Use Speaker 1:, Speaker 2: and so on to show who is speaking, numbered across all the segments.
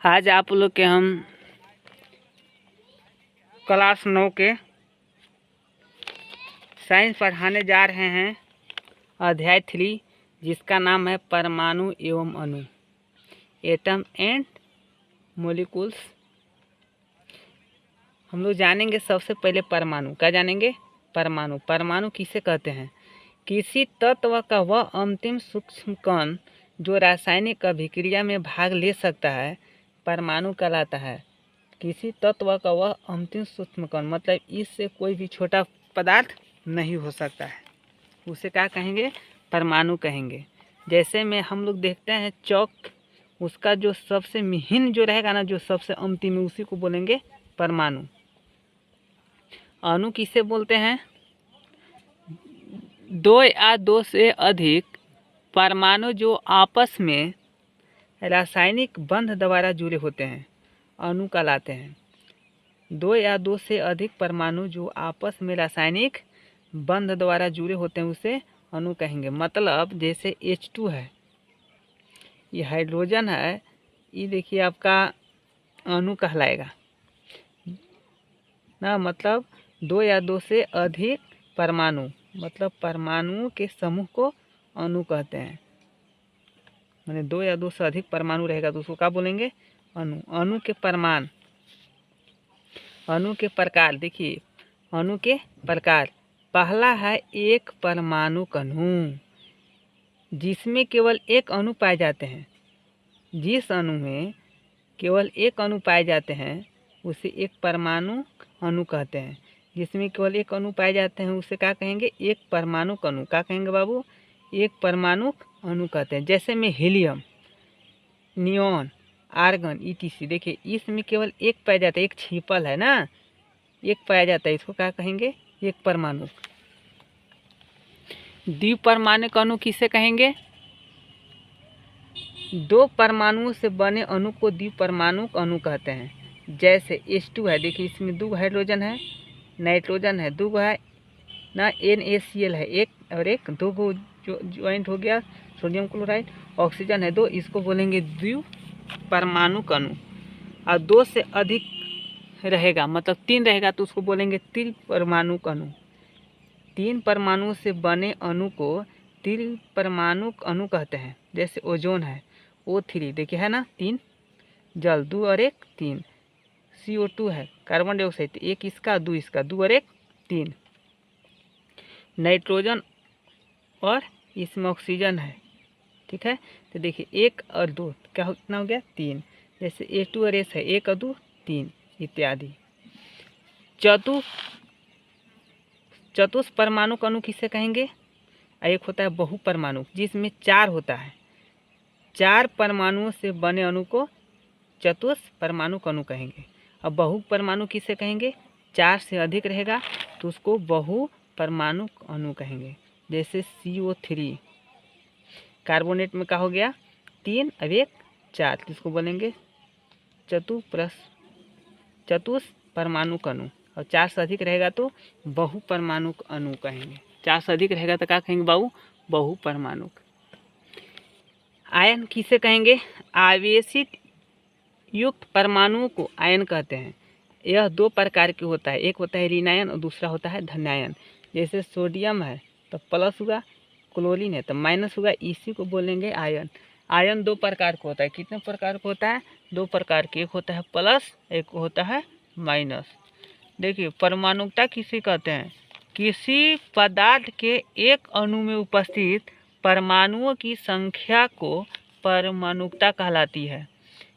Speaker 1: आज आप लोग के हम क्लास 9 के साइंस पढ़ाने जा रहे हैं, अध्याय 3, जिसका नाम है परमाणु एवं अणु, एटम एंड मॉलिक्यूल्स। हम लोग जानेंगे सबसे पहले परमाणु। क्या जानेंगे? परमाणु। परमाणु किसे कहते हैं? किसी तत्व का वह अंतिम सूक्ष्म कण जो रासायनिक अभिक्रिया में भाग ले सकता है, परमाणु कहलाता है। किसी तत्व का वह अंतिम सूक्ष्म कण, मतलब इससे कोई भी छोटा पदार्थ नहीं हो सकता है, उसे क्या कहेंगे? परमाणु कहेंगे। जैसे में हम लोग देखते हैं चौक, उसका जो सबसे महीन जो रहेगा ना, जो सबसे अंतिम में, उसी को बोलेंगे परमाणु। अणु किसे बोलते हैं? दो या दो से अधिक परमाणु जो आपस में रासायनिक बंध द्वारा जुड़े होते हैं, अणु कहलाते हैं। दो या दो से अधिक परमाणु जो आपस में रासायनिक बंध द्वारा जुड़े होते हैं, उसे अणु कहेंगे। मतलब जैसे H2 है, ये हाइड्रोजन है, ये देखिए आपका अणु कहलाएगा ना। मतलब दो या दो से अधिक परमाणु, मतलब परमाणुओं के समूह को अणु कहते हैं। माने दो या दो से अधिक परमाणु रहेगा तो उसको क्या बोलेंगे? अणु। अणु के परमाणु, अणु के प्रकार देखिए। अणु के प्रकार, पहला है एक परमाणुक अणु, जिसमें केवल एक अणु पाए जाते हैं। जिस अणु में केवल एक अणु पाए जाते हैं उसे एक परमाणु अणु कहते हैं। जिसमें केवल एक अणु पाए जाते हैं उसे क्या कहेंगे? एक परमाणुक अणु। क्या कहेंगे बाबू? एक परमाणुक अणु कहते हैं। जैसे में हीलियम, नियॉन, आर्गन, ETC। देखिए इसमें केवल एक पाया जाता है, एक छिपल है ना, एक पाया जाता है, इसको क्या कहेंगे? एक परमाणु। द्विपरमाणुक अणु किसे कहेंगे? दो परमाणुओं से बने अणु को द्विपरमाणुक अणु कहते हैं। जैसे H2 है, देखिए इसमें दो हाइड्रोजन है, नाइट्रोजन है, दो है ना, NaCl है एक, और एक दो को जो ज्वाइंट हो गया सोडियम क्लोराइड, ऑक्सीजन है दो, इसको बोलेंगे द्विपरमाणुक अणु। और दो से अधिक रहेगा, मतलब तीन रहेगा, तो उसको बोलेंगे त्रिपरमाणुक अणु। तीन परमाणुओं से बने अणु को त्रिपरमाणुक अणु कहते हैं। जैसे ओजोन है, O3, देखिए है ना, तीन, जल दो और एक तीन। CO2 है, कार्बन डाइऑक्साइड, एक इसका दो इसका, दो और एक तीन। नाइट्रोजन और इसमें ऑक्सीजन है, ठीक है। तो देखिए एक और दो क्या कितना हो गया? तीन। जैसे H2 और S है, एक और दो तीन, इत्यादि। चतुष्परमाणुक अणु किसे कहेंगे? एक होता है बहुपरमाणु, जिसमें चार होता है। चार परमाणुओं से बने अणु को चतुष्परमाणुक अणु कहेंगे। अब बहुपरमाणु किसे कहेंगे? चार से अधिक रहेगा तो उसको बहुपरमाणुक अणु कहेंगे। जैसे CO3, कार्बोनेट में क्या हो गया? तीन और एक चार, तो इसको बोलेंगे चतुष्परमाणुक अणु। और चार से अधिक रहेगा तो बहुपरमाणुक अणु कहेंगे। चार से अधिक रहेगा तो क्या कहेंगे बाबू? बहुपरमाणुक। आयन किसे कहेंगे? आवेशित युक्त परमाणुओं को आयन कहते हैं। यह दो प्रकार के होता है, एक होता है ऋणायन और दूसरा होता है धनायन। जैसे सोडियम है तो प्लस हुआ, क्लोरीन है तो माइनस हुआ, इसी को बोलेंगे आयन। आयन दो प्रकार का होता है। कितने प्रकार का होता है? दो प्रकार के, एक होता है प्लस, एक होता है माइनस। देखिए परमाणुकता किसे कहते हैं? किसी पदार्थ के एक अणु में उपस्थित परमाणुओं की संख्या को परमाणुकता कहलाती है।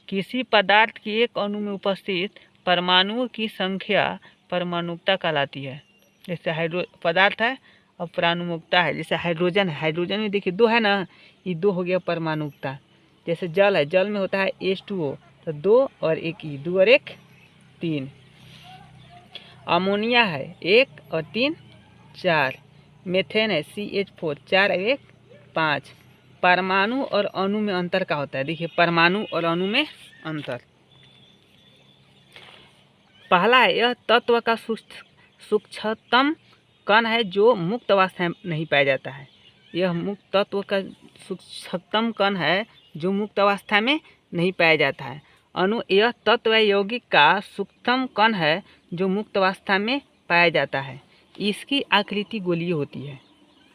Speaker 1: किसी पदार्थ के एक अणु में उपस्थित परमाणुओं की संख्या परमाणुकता कहलाती है। जैसे पदार्थ है और परमाणुकता है। जैसे हाइड्रोजन है, हाइड्रोजन में देखिए दो है ना, ये दो हो गया परमाणुकता। जैसे जल है, जल में होता है H2O, तो दो और एक, ही दो और एक तीन। अमोनिया है, एक और तीन चार। मेथेन है CH4, चार और एक पाँच। परमाणु और अणु में अंतर क्या होता है? देखिए परमाणु और अणु में अंतर। पहला है, यह तत्व का सूक्ष्मतम कण है जो मुक्त अवस्था में नहीं पाया जाता है। यह मुक्त तत्व का सूक्ष्मतम कण है जो मुक्त अवस्था में नहीं पाया जाता है। अणु यह तत्व यौगिक का सूक्ष्म कण है जो मुक्त अवस्था में पाया जाता है। इसकी आकृति गोलीय होती है।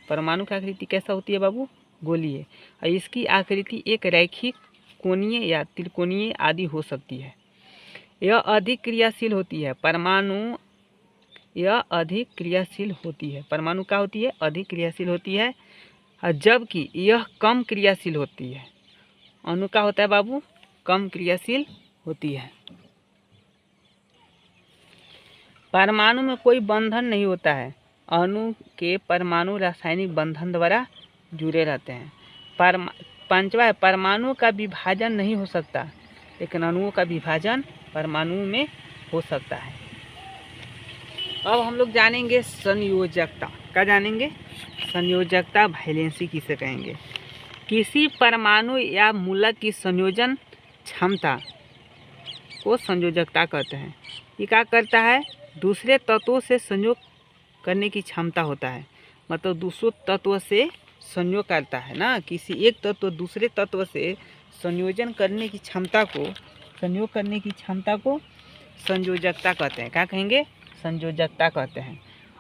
Speaker 1: परमाणु की आकृति कैसा होती है बाबू? गोलीय। और इसकी आकृति एक रैखिक, कोणीय या त्रिकोणीय आदि हो सकती है। यह अधिक क्रियाशील होती है। परमाणु यह अधिक क्रियाशील होती है। परमाणु क्या होती है? अधिक क्रियाशील होती है, जबकि यह कम क्रियाशील होती है। अणु का होता है बाबू? कम क्रियाशील होती है। परमाणु में कोई बंधन नहीं होता है। अणु के परमाणु रासायनिक बंधन द्वारा जुड़े रहते हैं। पांचवा है, परमाणु का विभाजन नहीं हो सकता, लेकिन अणुओं का विभाजन परमाणु में हो सकता है। अब हम लोग जानेंगे संयोजकता। क्या जानेंगे? संयोजकता, वैलेंसी किसे कहेंगे? किसी परमाणु या मूलक की संयोजन क्षमता को संयोजकता कहते हैं। ये क्या करता है? दूसरे तत्वों से संयोग करने की क्षमता होता है। मतलब दूसरे तत्व से संयोग करता है ना, किसी एक तत्व दूसरे तत्व से संयोजन करने की क्षमता को, संयोग करने की क्षमता को संयोजकता कहते हैं। क्या कहेंगे? संयोजकता कहते हैं।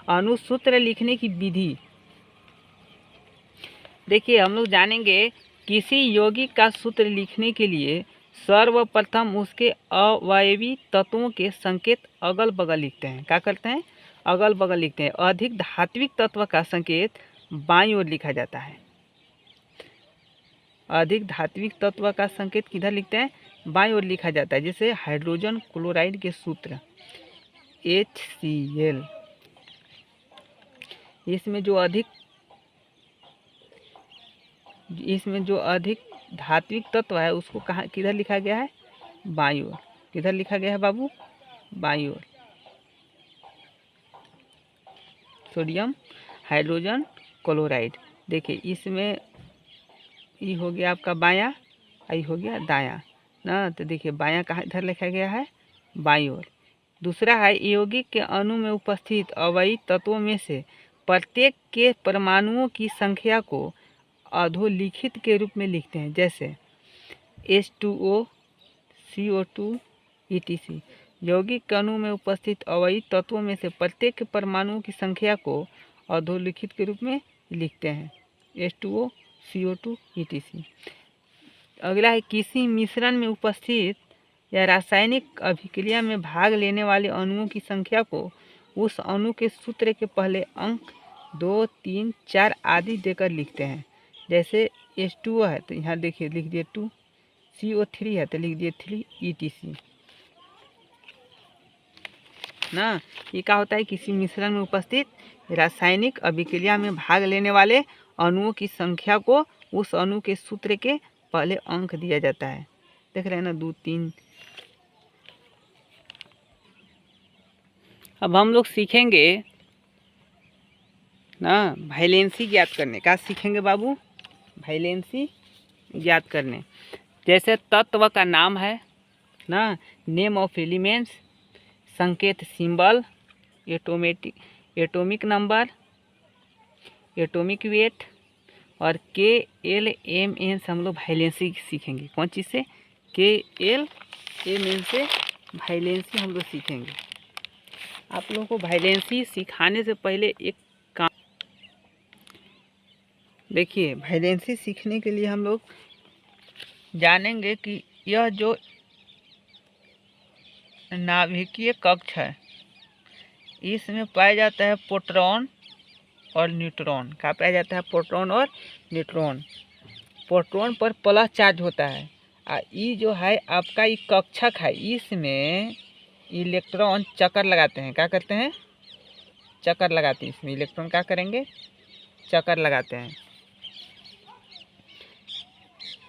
Speaker 1: अणुसूत्र लिखने की विधि देखिए, हम लोग जानेंगे किसी यौगिक का सूत्र लिखने के लिए सर्वप्रथम उसके अवयवी तत्वों के संकेत अगल बगल लिखते हैं। क्या करते हैं? अगल बगल लिखते हैं। अधिक धात्विक तत्व का संकेत बाईं ओर लिखा जाता है। अधिक धात्विक तत्व का संकेत किधर लिखते हैं? बाईं ओर लिखा जाता है। जैसे हाइड्रोजन क्लोराइड के सूत्र HCl, इसमें जो अधिक धात्विक तत्व है उसको कहाँ, किधर लिखा गया है? बाईं ओर। किधर लिखा गया है बाबू? बाईं ओर। Sodium hydrogen chloride. देखिए, इसमें ये हो गया आपका बायां, ये हो गया दायां ना। तो देखिए, बायां कहाँ इधर लिखा गया है? बाईं ओर। दूसरा है, यौगिक के अणु में उपस्थित अवयवी तत्वों में से प्रत्येक के परमाणुओं की संख्या को अधोलिखित के रूप में लिखते हैं। जैसे H2O, CO2 etc। यौगिक अणु में उपस्थित अवयवी तत्वों में से प्रत्येक के परमाणुओं की संख्या को अधोलिखित के रूप में लिखते हैं। H2O, CO2 etc। अगला है, किसी मिश्रण में उपस्थित या रासायनिक अभिक्रिया में भाग लेने वाले अणुओं की संख्या को उस अणु के सूत्र के पहले अंक 2, 3, 4 आदि देकर लिखते हैं। जैसे H2O है तो यहाँ देखिए लिख दिए 2, CO3 है तो लिख दिए 3 etc ना। ये क्या होता है? किसी मिश्रण में उपस्थित रासायनिक अभिक्रिया में भाग लेने वाले अणुओं की संख्या को उस अणु के सूत्र के पहले अंक दिया जाता है। देख रहे हैं ना, 2, 3। अब हम लोग सीखेंगे ना वैलेंसी ज्ञात करने। क्या सीखेंगे बाबू? वैलेंसी ज्ञात करने। जैसे तत्व का नाम है ना, नेम ऑफ एलिमेंट्स, संकेत symbol, atomic number, atomic weight और KLMN से हम लोग वैलेंसी सीखेंगे। कौन चीज़ से? KLMN से वैलेंसी हम लोग सीखेंगे। आप लोगों को वैलेंसी सिखाने से पहले एक काम देखिए, वैलेंसी सीखने के लिए हम लोग जानेंगे कि यह जो नाभिकीय कक्ष है इसमें पाया जाता है प्रोटॉन और न्यूट्रॉन। क्या पाया जाता है? प्रोटॉन और न्यूट्रॉन। प्रोटॉन पर प्लस चार्ज होता है और ये जो है आपका ये कक्षक है, इसमें इलेक्ट्रॉन चक्कर लगाते हैं। क्या करते हैं? चक्कर लगाते हैं। इसमें इलेक्ट्रॉन क्या करेंगे? चक्कर लगाते हैं।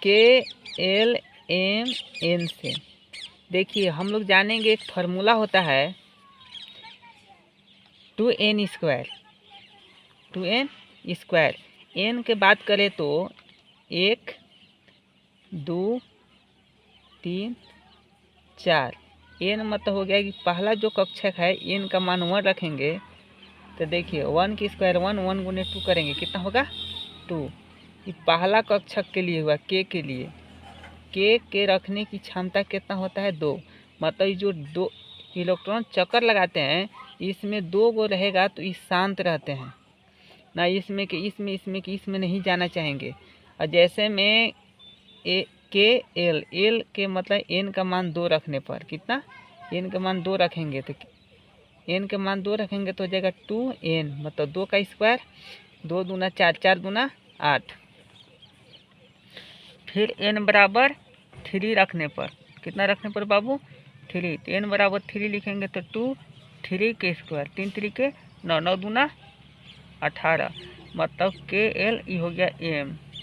Speaker 1: KLMN से देखिए हम लोग जानेंगे, एक फार्मूला होता है 2n²। 2n²। n के बात करें तो 1, 2, 3, 4। n मतलब हो गया कि पहला जो कक्षक है n का मान 1 रखेंगे तो देखिए 1 की स्क्वायर 1, 1 गुने 2 करेंगे, कितना होगा? 2। ये पहला कक्षक के लिए हुआ, k के लिए। के रखने की क्षमता कितना होता है 2। मतलब ये जो 2 इलेक्ट्रॉन चक्कर लगाते हैं इसमें 2 गो रहेगा तो ये शांत रहते हैं ना, इसमें कि इसमें नहीं जाना चाहेंगे। और जैसे में एल के मतलब एन का मान 2 रखने पर कितना, एन का मान 2 रखेंगे तो एन के मान 2 रखेंगे तो हो जाएगा 2n, मतलब 2 का स्क्वायर, 2 दूना 4, 4 दूना 8। फिर n बराबर 3 रखने पर कितना रखने पर बाबू 3, तो n बराबर 3 लिखेंगे तो 2, 3 के स्क्वायर, 3 3 के 9, 9 दूना 18, मतलब के एल ई हो गया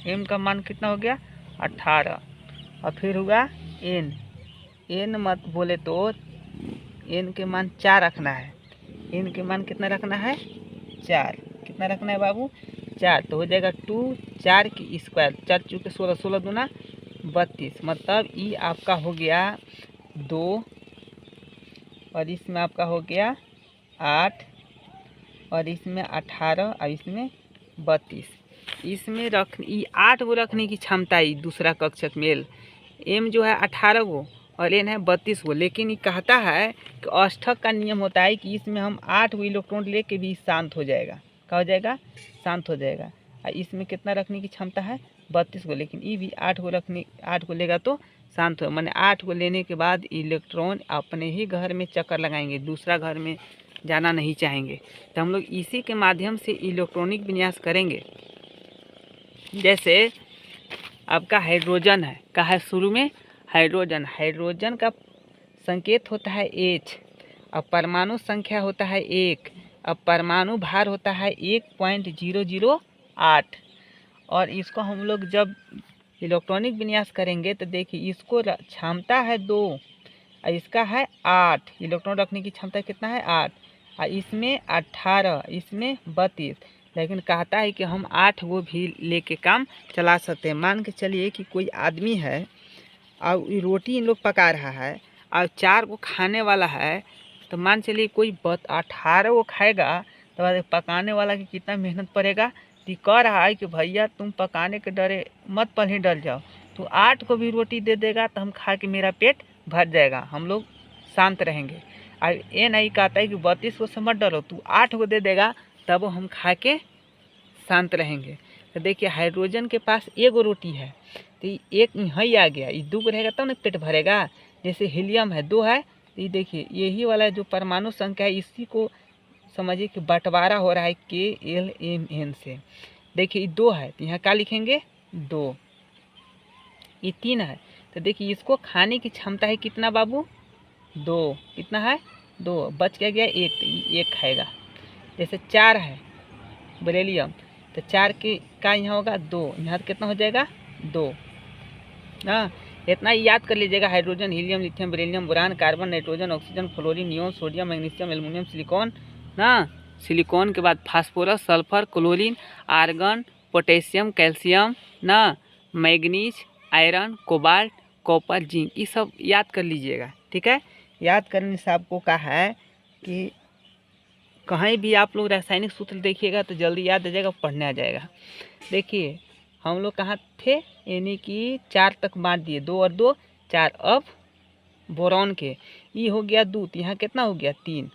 Speaker 1: एम का मान कितना हो गया 18। और फिर हुआ एन मत बोले तो एन के मान 4 रखना है, एन के मान कितना रखना है 4, कितना रखना है बाबू 4, तो हो जाएगा 2, 4 की स्क्वायर, 4 चूँकि 16, 16 दूना 32, मतलब ये आपका हो गया 2 और इसमें आपका हो गया 8 और इसमें 18 और इसमें 32। इसमें ये 8 गो रखने की क्षमता है दूसरा कक्षक में एम जो है 18 गो और एन है 32 गो। लेकिन ये कहता है कि अष्टक का नियम होता है कि इसमें हम 8 गो इलेक्ट्रॉन लेके भी शांत हो जाएगा, क्या हो जाएगा शांत हो जाएगा। और इसमें कितना रखने की क्षमता है 32 गो, लेकिन ये भी 8 गो लेगा तो शांत हो, मैंने 8 गो लेने के बाद इलेक्ट्रॉन अपने ही घर में चक्कर लगाएंगे, दूसरा घर में जाना नहीं चाहेंगे। तो हम लोग इसी के माध्यम से इलेक्ट्रॉनिक विन्यास करेंगे। जैसे आपका हाइड्रोजन है, कहा है शुरू में हाइड्रोजन का संकेत होता है H, अब परमाणु संख्या होता है 1, अब परमाणु भार होता है 1.008। और इसको हम लोग जब इलेक्ट्रॉनिक विन्यास करेंगे तो देखिए इसको क्षमता है 2 और इसका है 8, इलेक्ट्रॉन रखने की क्षमता कितना है 8, और इसमें 18, इसमें 32। लेकिन कहता है कि हम 8 गो भी लेके काम चला सकते हैं। मान के चलिए कि कोई आदमी है और रोटी इन लोग पका रहा है और 4 गो खाने वाला है, तो मान चलिए कोई 18 गो खाएगा तो पकाने वाला की कितना मेहनत पड़ेगा। तो कह रहा है कि भैया तुम पकाने के डरे मत पहले डर जाओ, तो 8 को भी रोटी दे देगा तो हम खा के मेरा पेट भर जाएगा, हम लोग शांत रहेंगे। और ये नहीं कहता है कि 32 को से मत डरो, तू 8 को दे देगा तब हम खा के शांत रहेंगे। तो देखिए हाइड्रोजन के पास 1 गो रोटी है तो एक यहाँ ही आ गया, ये 2 गो रहेगा तब ना पेट भरेगा। जैसे हीलियम है 2 है, तो ये देखिए यही वाला जो परमाणु संख्या है इसी को समझिए कि बंटवारा हो रहा है KLMN से। देखिए ये 2 है तो यहाँ क्या लिखेंगे 2, ये 3 है तो देखिए इसको खाने की क्षमता है कितना बाबू 2, कितना है 2, बच क्या गया 1, तो ये 1 खाएगा। जैसे 4 है बेरिलियम तो 4 के का यहाँ होगा 2, यहाँ कितना हो जाएगा 2। हाँ इतना ही याद कर लीजिएगा, hydrogen, helium, lithium, beryllium, boron, carbon, nitrogen, oxygen, fluorine, neon, sodium, magnesium, aluminium, silicon ना, सिलिकॉन के बाद phosphorus, sulphur, chlorine, argon, potassium, calcium ना, manganese, iron, cobalt, copper, zinc, ये सब याद कर लीजिएगा। ठीक है, याद करने से आपको कहा है कि कहीं भी आप लोग रासायनिक सूत्र देखिएगा तो जल्दी याद आ जाएगा, पढ़ने आ जाएगा। देखिए हम लोग कहाँ थे, यानी कि 4 तक बांट दिए, 2 और 2 4। अब बोरॉन के ये हो गया 2, तो यहाँ कितना हो गया 3।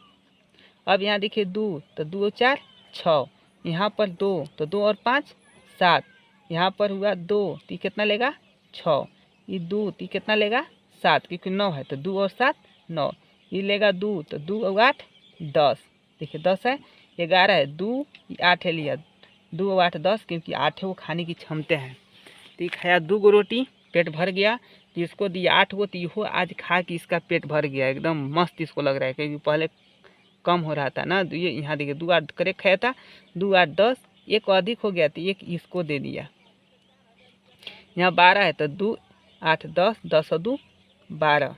Speaker 1: अब यहाँ देखिए 2 तो 2 और 4 6, यहाँ पर 2 तो 2 और 5 7, यहाँ पर हुआ 2 तो कितना लेगा 6, ये 2 तो कितना लेगा 7, क्योंकि 9 है तो 2 और 7 9, ये लेगा 2 तो 2 और 8 10, देखिए 10 है, 11 है, 2 8 है लिया, 2 और 8 10, क्योंकि 8 वो खाने की क्षमता है। तो ये खाया 2 गो रोटी, पेट भर गया, तो इसको दिया 8 गो, तो ये आज खा के इसका पेट भर गया, एकदम मस्त इसको लग रहा है, क्योंकि पहले कम हो रहा था ना। तो ये यहाँ देखिए 2 8 करेक्ट खाया था, 2 8 10, एक अधिक हो गया तो एक इसको दे दिया। यहाँ 12 है तो 2 8 10, 10 और 2 12।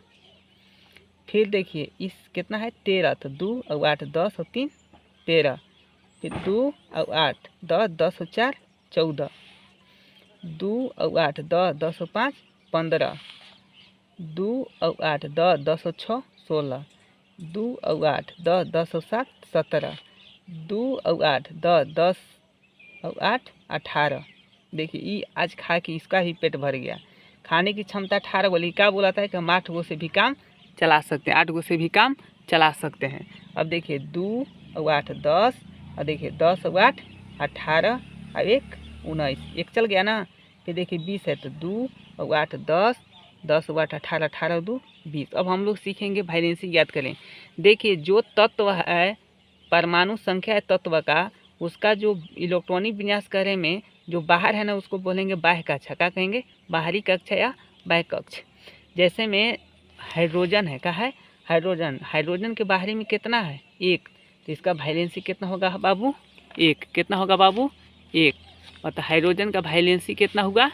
Speaker 1: फिर देखिए इस कितना है 13, तो 2 और 8 10 और 3 13, फिर 2 और 8 10 10 और 4 14, 2 और 8 10 10 और 5 15, 2 और 8 10 10 और 6 16, 2 और 8 10 10 और 7 17, 2 और 8 10 10 और 8 18। देखिए ये आज खा के इसका ही पेट भर गया, खाने की क्षमता 18 बोली, क्या बोला था कि हम 8 गो से भी काम चला सकते हैं, 8 गो से भी काम चला सकते हैं। अब देखिए 2 और 8 10, और देखिए 10 और 8 18 और 1 19, एक चल गया ना। फिर देखिए 20 है तो 2 और 8 10, 10 और 8 18, 18 और 2 20। अब हम लोग सीखेंगे वैलेंसी याद करें। देखिए जो तत्व है, परमाणु संख्या है तत्व का, उसका जो इलेक्ट्रॉनिक विन्यास कार्य में जो बाहर है ना, उसको बोलेंगे बाह्य कक्षा। क्या कहेंगे? बाहरी कक्षा या बाह्य कक्ष। जैसे में हाइड्रोजन है, क्या है? हाइड्रोजन। हाइड्रोजन के बाहरी में कितना है? 1, तो इसका वैलेंसी कितना होगा बाबू? 1। कितना होगा बाबू? 1। मतलब हाइड्रोजन का वैलेंसी कितना होगा?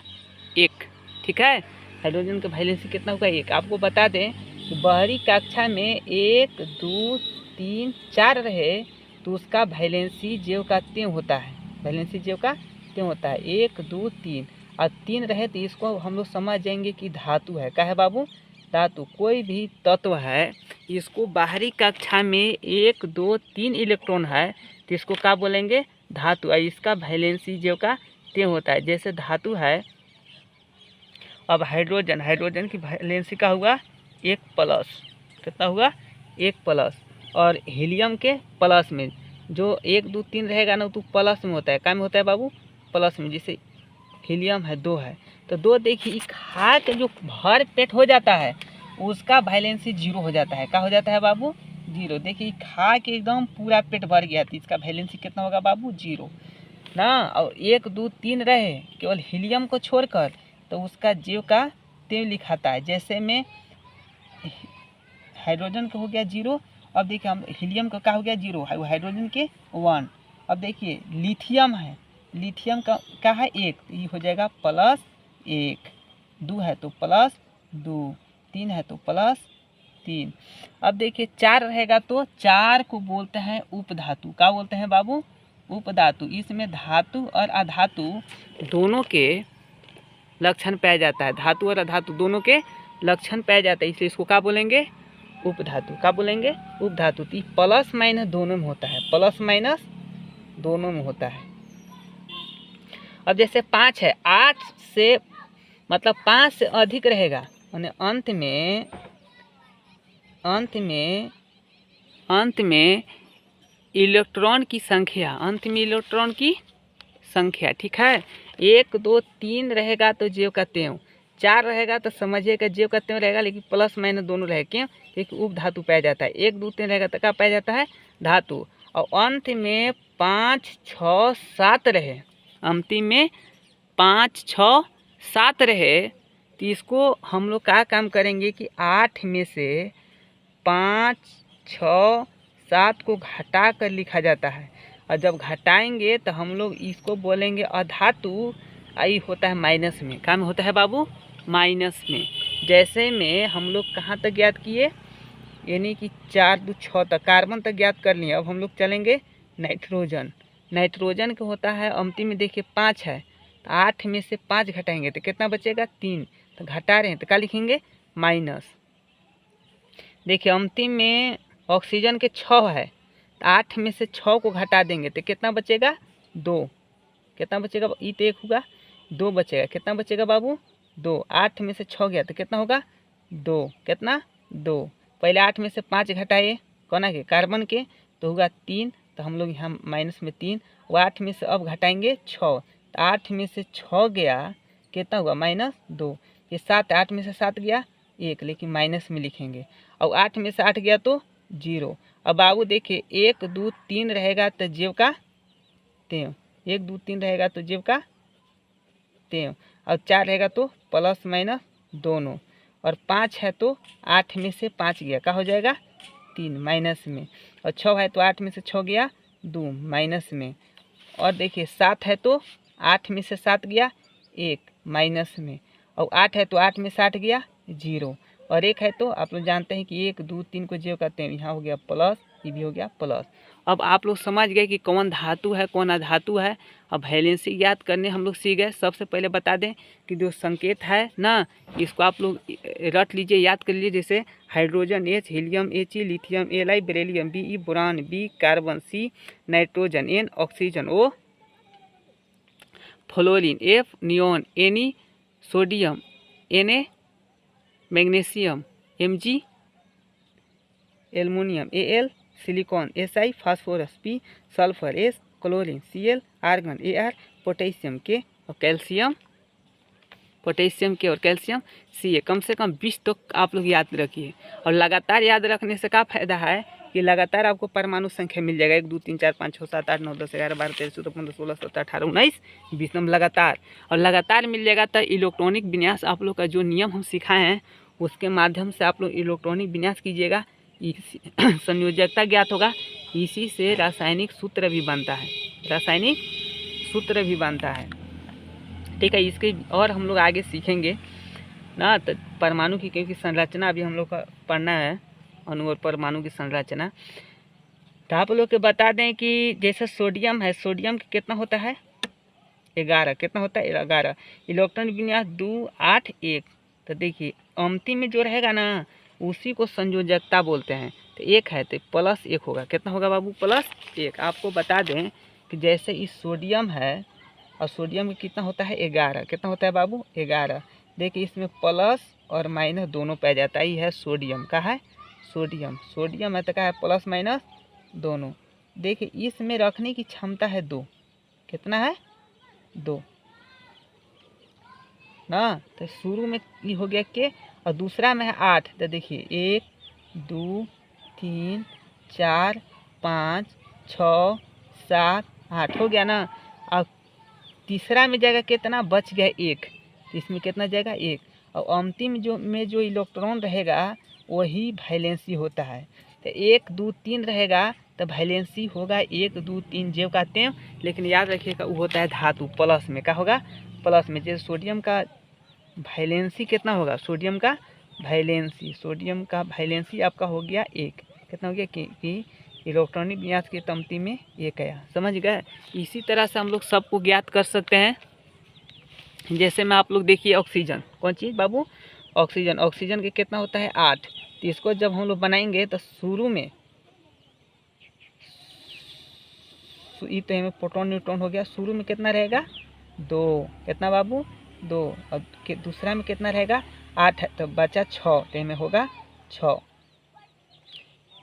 Speaker 1: 1। ठीक है, हाइड्रोजन का वैलेंसी कितना होगा? 1। आपको बता दें कि बाहरी कक्षा में 1 2 3 4 रहे तो उसका वैलेंसी ज्यों का त्यों होता है। वैलेंसी ज्यों का त्यों होता है। 1 2 3 और 3 रहे तो इसको हम लोग समझ जाएंगे कि धातु है। क्या है बाबू? धातु। कोई भी तत्व है, इसको बाहरी कक्षा में 1 2 3 इलेक्ट्रॉन है तो इसको क्या बोलेंगे? धातु। और इसका वैलेंसी ज्यों का त्यों होता है। जैसे धातु है, अब हाइड्रोजन, हाइड्रोजन की वैलेंसी का हुआ 1 प्लस। कितना हुआ? 1 प्लस। और हीलियम के प्लस में जो 1 2 3 रहेगा ना, तो प्लस में होता है। क्या में होता है बाबू? प्लस में। जैसे हीलियम है 2 है तो 2, देखिए खा के जो भर पेट हो जाता है उसका वैलेंसी 0 हो जाता है। क्या हो जाता है बाबू? 0। देखिए खा के एकदम पूरा पेट भर गया तो इसका वैलेंसी कितना होगा बाबू? 0 ना। और 1 2 3 रहे केवल हीलियम को छोड़कर तो उसका ज्यों का त्यों लिखाता है। जैसे में हाइड्रोजन का हो गया 0। अब देखिए हम हीलियम का क्या हो गया? 0। हाइड्रोजन के 1। अब देखिए लिथियम है, लिथियम का क्या है? 1, तो ये हो जाएगा +1। 2 है तो +2, 3 है तो +3। अब देखिए 4 रहेगा तो 4 को बोलते हैं उपधातु। क्या बोलते हैं बाबू? उपधातु। इसमें धातु और अधातु दोनों के लक्षण पाया जाता है। धातु और अधातु दोनों के लक्षण पाया जाता है, इसलिए इसको क्या बोलेंगे? उपधातु। क्या बोलेंगे? उपधातु। तो प्लस माइनस दोनों में होता है, प्लस माइनस दोनों में होता है। अब जैसे 5 है, 8 से मतलब 5 से अधिक रहेगा, यानी अंत में इलेक्ट्रॉन की संख्या, अंत में इलेक्ट्रॉन की संख्या, ठीक है। 1 2 3 रहेगा तो ज्यों का त्यों, 4 रहेगा तो समझिएगा ज्यों का त्यों रहेगा, लेकिन प्लस माइनस दोनों रहेगा। क्यों? क्योंकि उप धातु पाया जाता है। 1 2 3 रहेगा तो क्या पाया जाता है? धातु। और अंत में 5 6 7 रहे, अंतिम में 5 6 7 रहे तो इसको हम लोग क्या काम करेंगे कि 8 में से 5 6 7 को घटा कर लिखा जाता है। और जब घटाएंगे तो हम लोग इसको बोलेंगे अधातु। आई होता है माइनस में। क्या में होता है बाबू? माइनस में। जैसे में हम लोग कहाँ तक ज्ञात किए, यानी कि 4 2 6 तक कार्बन तक ज्ञात कर लिए। अब हम लोग चलेंगे नाइट्रोजन। नाइट्रोजन का होता है अंतिम में देखिए 5 है तो 8 में से 5 घटाएंगे तो कितना बचेगा? 3। तो घटा रहे हैं तो क्या लिखेंगे? माइनस। देखिए अंतिम में ऑक्सीजन के 6 है तो 8 में से 6 को घटा देंगे तो कितना बचेगा? 2। कितना बचेगा? ई तो 1 होगा, 2 बचेगा। कितना बचेगा बाबू? 2। 8 में से 6 गया तो कितना होगा? 2। कितना? 2। पहले 8 में से 5 घटाए कौन के? कार्बन के, तो होगा 3। तो हम लोग यहाँ माइनस में 3। और 8 में से अब घटाएंगे 6 तो 8 में से 6 गया कितना हुआ? -2। ये 7, 8 में से 7 गया 1, लेकिन माइनस में लिखेंगे। और 8 में से 8 गया तो 0। अब बाबू देखिए 1 2 3 रहेगा तो ज्यों का त्यों, 1 2 3 रहेगा तो ज्यों का त्यों, और 4 रहेगा तो प्लस माइनस दोनों, और 5 है तो 8 में से 5 गया, क्या हो जाएगा? 3 माइनस में। और 6 है तो 8 में से 6 गया 2 माइनस में। और देखिए 7 है तो 8 में से 7 गया 1 माइनस में। और 8 है तो 8 में से 8 गया 0। और 1 है तो आप लोग जानते हैं कि 1 2 3 को ज्यों करते हैं, यहाँ हो गया प्लस, ये भी हो गया प्लस। अब आप लोग समझ गए कि कौन धातु है कौन अधातु है। अब वैलेंसी याद करने हम लोग सीख गए। सबसे पहले बता दें कि जो संकेत है ना, इसको आप लोग रट लीजिए, याद कर लीजिए। जैसे hydrogen H, helium He, lithium Li, beryllium Be, boron B, carbon C, nitrogen N, oxygen O, fluorine F, neon Ne, sodium Na magnesium, Mg aluminium, Al silicon, Si phosphorus, P sulphur, S chlorine, Cl argon, Ar potassium, K और calcium, potassium K और calcium Ca। कम से कम 20 तो आप लोग याद रखिए। और लगातार याद रखने से क्या फ़ायदा है कि लगातार आपको परमाणु संख्या मिल जाएगा 1 2 3 4 5 6 7 8 9 10 11 12 13 14 15 16 17 18 19 20 नंबर लगातार। और लगातार मिल जाएगा तो इलेक्ट्रॉनिक विन्यास आप लोग का जो नियम हम सिखाए हैं उसके माध्यम से आप लोग इलेक्ट्रॉनिक विन्यास कीजिएगा। संयोजकता ज्ञात होगा, इसी से रासायनिक सूत्र भी बनता है, रासायनिक सूत्र भी बनता है। ठीक है, इसके और हम लोग आगे सीखेंगे ना। तो परमाणु की क्योंकि संरचना अभी हम लोग का पढ़ना है, अणु और परमाणु की संरचना। तो आप लोग को बता दें कि जैसे सोडियम है, सोडियम कितना होता है 11, कितना होता है 11। इलेक्ट्रॉन विन्यास 2 8 1। तो देखिए अंतिम में जो रहेगा ना उसी को संयोजकता बोलते हैं। तो 1 है तो +1 होगा, कितना होगा बाबू +1। आपको बता दें कि जैसे इस सोडियम है और सोडियम में कितना होता है 11, कितना होता है बाबू 11। देखिए इसमें प्लस और माइनस दोनों पाया जाता है, ये है सोडियम का है सोडियम, सोडियम है तो क्या है प्लस माइनस दोनों। देखिए इसमें रखने की क्षमता है 2, कितना है 2 ना। तो शुरू में ये हो गया के और दूसरा में है 8। तो देखिए 1 2 3 4 5 6 7 8 हो गया ना। अब तीसरा में जाएगा कितना बच गया 1, इसमें कितना जाएगा 1। और अंतिम जो इलेक्ट्रॉन रहेगा वही वैलेंसी होता है। तो 1 2 3 रहेगा तो वैलेंसी होगा 1 2 3 जो कहते हैं, लेकिन याद रखिएगा वो होता है धातु प्लस में, क्या होगा प्लस में। जैसे सोडियम का वैलेंसी कितना होगा, सोडियम का वैलेंसी आपका हो गया 1, कितना हो गया कि इलेक्ट्रॉनिक विन्यास की तमती में 1 आया, समझ गए। इसी तरह से हम लोग सबको ज्ञात कर सकते हैं। जैसे में आप लोग देखिए ऑक्सीजन, कौन चीज़ बाबू ऑक्सीजन, ऑक्सीजन के कितना होता है 8। तो इसको जब हम लोग बनाएंगे तो शुरू में ई तो में प्रोटॉन न्यूट्रॉन हो गया, शुरू में कितना रहेगा 2, कितना बाबू 2। और दूसरा में कितना रहेगा 8 है तो बचा 6, तो में होगा 6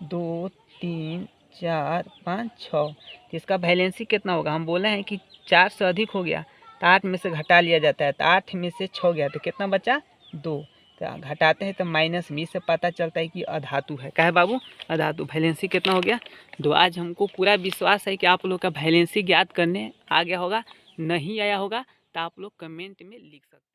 Speaker 1: 2 3 4 5 6। तो इसका वैलेंसी कितना होगा, हम बोले हैं कि 4 से अधिक हो गया तो 8 में से घटा लिया जाता है, तो 8 में से 6 गया तो कितना बचा 2। तो घटाते हैं तो माइनस में से पता चलता है कि अधातु है, क्या है बाबू अधातु। वैलेंसी कितना हो गया 2। आज हमको पूरा विश्वास है कि आप लोग का वैलेंसी ज्ञात करने आ गया होगा, नहीं आया होगा तो आप लोग कमेंट में लिख सकते हैं।